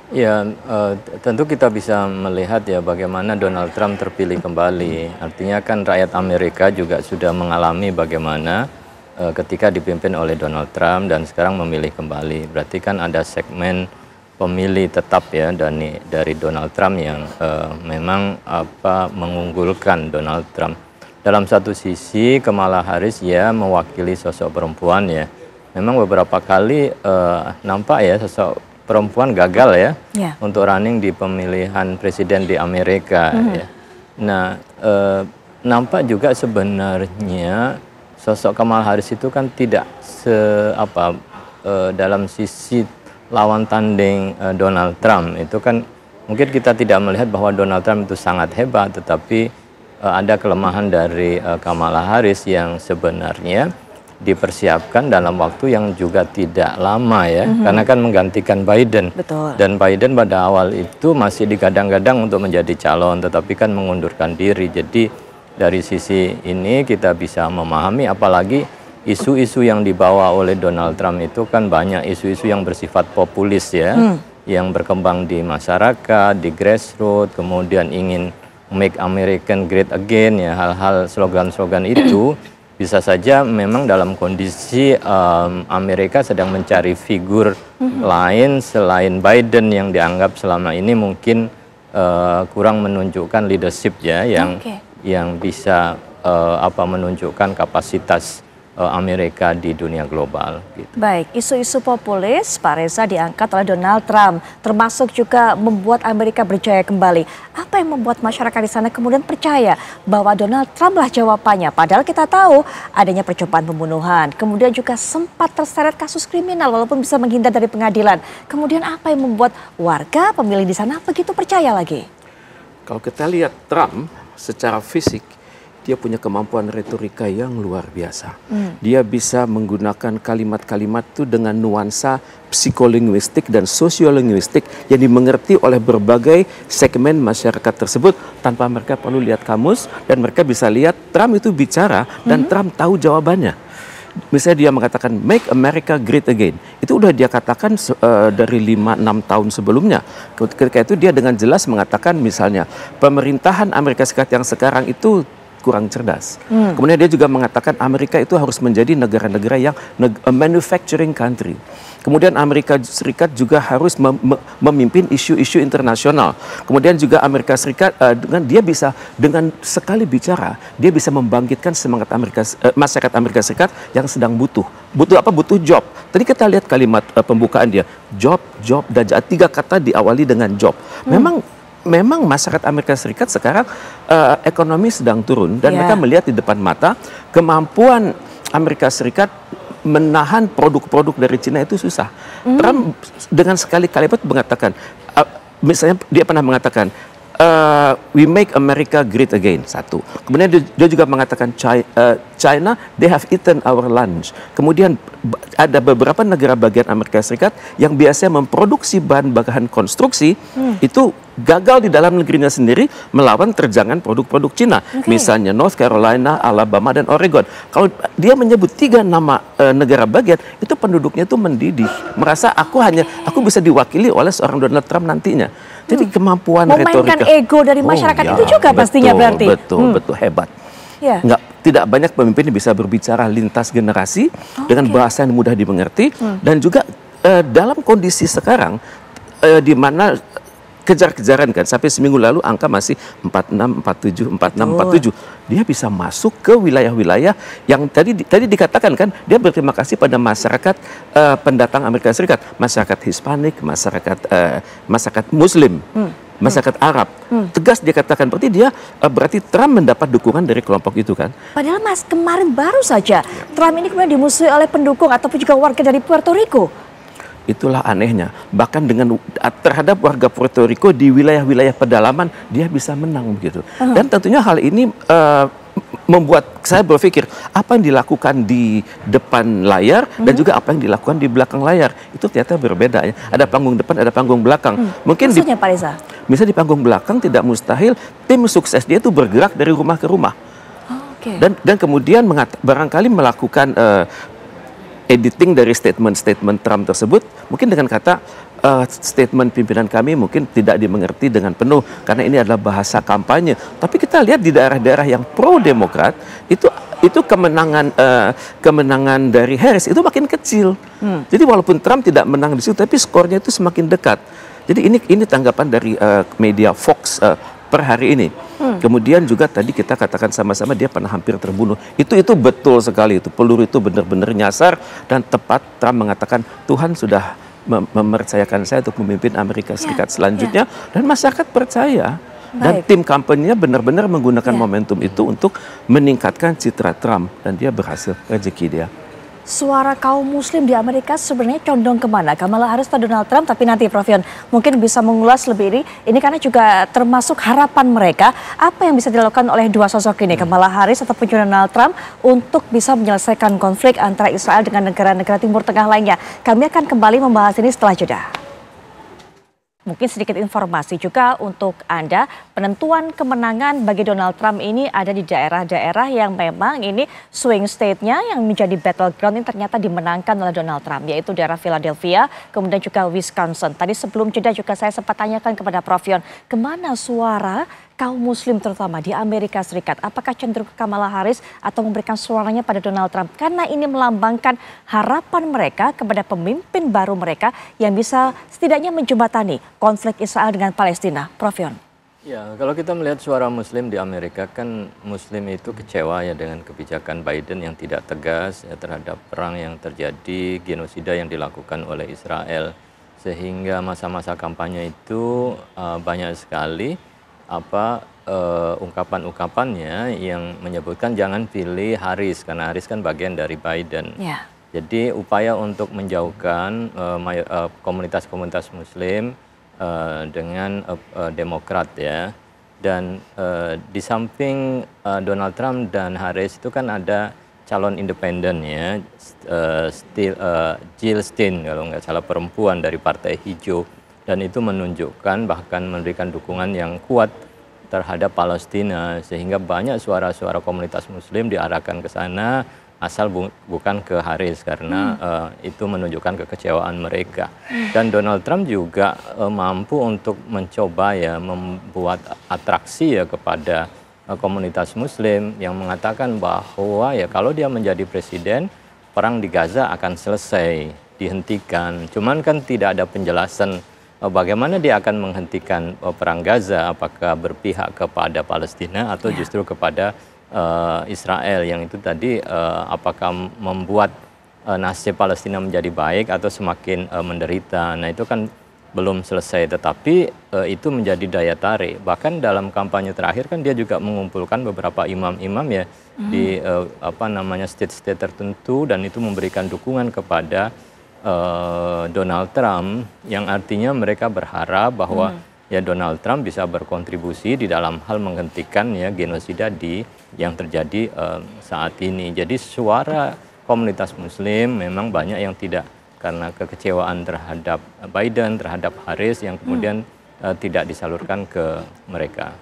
Ya, tentu kita bisa melihat ya bagaimana Donald Trump terpilih kembali. Artinya kan rakyat Amerika juga sudah mengalami bagaimana ketika dipimpin oleh Donald Trump dan sekarang memilih kembali. Berarti kan ada segmen pemilih tetap ya dari Donald Trump yang memang mengunggulkan Donald Trump. Dalam satu sisi Kamala Harris ya mewakili sosok perempuan ya. Memang beberapa kali nampak ya sosok perempuan gagal ya untuk running di pemilihan presiden di Amerika ya. Nah, nampak juga sebenarnya sosok Kamala Harris itu kan tidak dalam sisi lawan tanding Donald Trump itu kan mungkin kita tidak melihat bahwa Donald Trump itu sangat hebat, tetapi ada kelemahan dari Kamala Harris yang sebenarnya dipersiapkan dalam waktu yang juga tidak lama ya, karena kan menggantikan Biden. Betul. Dan Biden pada awal itu masih digadang-gadang untuk menjadi calon, tetapi kan mengundurkan diri. Jadi dari sisi ini kita bisa memahami, apalagi isu-isu yang dibawa oleh Donald Trump itu kan banyak isu-isu yang bersifat populis ya, yang berkembang di masyarakat, di grassroots, kemudian ingin make American great again ya, hal-hal slogan-slogan itu. Bisa saja memang dalam kondisi Amerika sedang mencari figur lain selain Biden yang dianggap selama ini mungkin kurang menunjukkan leadership ya, yang bisa menunjukkan kapasitas Amerika di dunia global. Gitu. Baik, isu-isu populis Pak Reza diangkat oleh Donald Trump, termasuk juga membuat Amerika berjaya kembali. Apa yang membuat masyarakat di sana kemudian percaya bahwa Donald Trump lah jawabannya? Padahal kita tahu adanya percobaan pembunuhan, kemudian juga sempat terseret kasus kriminal walaupun bisa menghindar dari pengadilan. Kemudian apa yang membuat warga pemilih di sana begitu percaya lagi? Kalau kita lihat Trump secara fisik, dia punya kemampuan retorika yang luar biasa. Dia bisa menggunakan kalimat-kalimat itu dengan nuansa psikolinguistik dan sosiolinguistik yang dimengerti oleh berbagai segmen masyarakat tersebut tanpa mereka perlu lihat kamus, dan mereka bisa lihat Trump itu bicara dan Trump tahu jawabannya. Misalnya dia mengatakan make America great again. Itu udah dia katakan dari 5-6 tahun sebelumnya. Ketika itu dia dengan jelas mengatakan misalnya pemerintahan Amerika Serikat yang sekarang itu kurang cerdas. Kemudian dia juga mengatakan Amerika itu harus menjadi negara-negara yang manufacturing country. Kemudian Amerika Serikat juga harus memimpin isu-isu internasional. Kemudian juga Amerika Serikat dia bisa dengan sekali bicara, dia bisa membangkitkan semangat masyarakat Amerika Serikat yang sedang butuh apa? Butuh job. Tadi kita lihat kalimat pembukaan dia, job, dan 3 kata diawali dengan job. Memang masyarakat Amerika Serikat sekarang ekonomi sedang turun dan mereka melihat di depan mata kemampuan Amerika Serikat menahan produk-produk dari Cina itu susah. Trump dengan sekali kalimat mengatakan, misalnya dia pernah mengatakan, we make America great again, satu. Kemudian dia juga mengatakan China, they have eaten our lunch. Kemudian ada beberapa negara bagian Amerika Serikat yang biasanya memproduksi bahan konstruksi itu gagal di dalam negerinya sendiri melawan terjangan produk-produk Cina. Misalnya North Carolina, Alabama, dan Oregon. Kalau dia menyebut 3 nama negara bagian, itu penduduknya itu mendidih. Merasa aku bisa diwakili oleh seorang Donald Trump nantinya. Jadi kemampuan retorika. Memainkan ego dari masyarakat itu juga pastinya berarti. Betul, hebat. Tidak banyak pemimpin yang bisa berbicara lintas generasi dengan bahasa yang mudah dimengerti. Dan juga dalam kondisi sekarang di mana kejar-kejaran kan, sampai seminggu lalu angka masih 46, 47. Dia bisa masuk ke wilayah-wilayah yang tadi dikatakan kan, dia berterima kasih pada masyarakat pendatang Amerika Serikat, masyarakat Hispanik, masyarakat Muslim, masyarakat Arab. Tegas dia katakan, berarti Trump mendapat dukungan dari kelompok itu kan. Padahal kemarin baru saja Trump ini kemudian dimusuhi oleh pendukung ataupun juga warga dari Puerto Rico. Itulah anehnya, bahkan terhadap warga Puerto Rico di wilayah-wilayah pedalaman dia bisa menang begitu. Dan tentunya hal ini membuat saya berpikir apa yang dilakukan di depan layar dan juga apa yang dilakukan di belakang layar itu ternyata berbeda ya. Ada panggung depan, ada panggung belakang. Mungkin maksudnya Pak Reza? Misalnya di panggung belakang tidak mustahil tim sukses dia itu bergerak dari rumah ke rumah. Dan kemudian barangkali melakukan editing dari statement-statement Trump tersebut, mungkin dengan kata statement pimpinan kami mungkin tidak dimengerti dengan penuh karena ini adalah bahasa kampanye. Tapi kita lihat di daerah-daerah yang pro Demokrat itu kemenangan dari Harris itu makin kecil. Jadi walaupun Trump tidak menang di situ, tapi skornya itu semakin dekat. Jadi ini tanggapan dari media Fox per hari ini. Kemudian juga tadi kita katakan sama-sama dia pernah hampir terbunuh. Itu betul sekali, itu peluru itu benar-benar nyasar dan tepat. Trump mengatakan Tuhan sudah mempercayakan saya untuk memimpin Amerika Serikat selanjutnya dan masyarakat percaya. Dan tim kampanye benar-benar menggunakan momentum itu untuk meningkatkan citra Trump dan dia berhasil, rezeki dia. Suara kaum muslim di Amerika sebenarnya condong kemana? Kamala Harris atau Donald Trump? Tapi nanti Prof Yon mungkin bisa mengulas lebih ini karena juga termasuk harapan mereka. Apa yang bisa dilakukan oleh dua sosok ini, Kamala Harris ataupun Donald Trump, untuk bisa menyelesaikan konflik antara Israel dengan negara-negara Timur Tengah lainnya? Kami akan kembali membahas ini setelah jeda. Mungkin sedikit informasi juga untuk Anda, penentuan kemenangan bagi Donald Trump ini ada di daerah-daerah yang memang ini swing state-nya yang menjadi battleground ini ternyata dimenangkan oleh Donald Trump, yaitu daerah Philadelphia, kemudian juga Wisconsin. Tadi sebelum jeda juga saya sempat tanyakan kepada Prof Yon, kemana suara kaum muslim terutama di Amerika Serikat? Apakah cenderung ke Kamala Harris atau memberikan suaranya pada Donald Trump? Karena ini melambangkan harapan mereka kepada pemimpin baru mereka yang bisa setidaknya menjembatani konflik Israel dengan Palestina. Prof Yon. Ya, kalau kita melihat suara muslim di Amerika, kan muslim itu kecewa ya dengan kebijakan Biden yang tidak tegas ya, terhadap perang yang terjadi, genosida yang dilakukan oleh Israel. Sehingga masa-masa kampanye itu banyak sekali ungkapan-ungkapannya yang menyebutkan jangan pilih Harris karena Harris kan bagian dari Biden. Jadi upaya untuk menjauhkan komunitas-komunitas Muslim dengan Demokrat ya. Dan di samping Donald Trump dan Harris itu kan ada calon independen ya, Jill Stein kalau nggak salah, perempuan dari Partai Hijau. Dan itu menunjukkan bahkan memberikan dukungan yang kuat terhadap Palestina sehingga banyak suara-suara komunitas muslim diarahkan ke sana asal bukan ke Harris karena itu menunjukkan kekecewaan mereka. Dan Donald Trump juga mampu untuk mencoba ya membuat atraksi ya kepada komunitas muslim yang mengatakan bahwa ya kalau dia menjadi presiden perang di Gaza akan selesai, dihentikan. Cuman kan tidak ada penjelasan bagaimana dia akan menghentikan perang Gaza, apakah berpihak kepada Palestina atau justru kepada Israel yang itu tadi apakah membuat nasib Palestina menjadi baik atau semakin menderita. Nah itu kan belum selesai, tetapi itu menjadi daya tarik. Bahkan dalam kampanye terakhir kan dia juga mengumpulkan beberapa imam-imam ya di state-state tertentu dan itu memberikan dukungan kepada Donald Trump yang artinya mereka berharap bahwa ya Donald Trump bisa berkontribusi di dalam hal menghentikan ya genosida yang terjadi saat ini. Jadi suara komunitas muslim memang banyak yang tidak karena kekecewaan terhadap Biden, terhadap Harris yang kemudian tidak disalurkan ke mereka.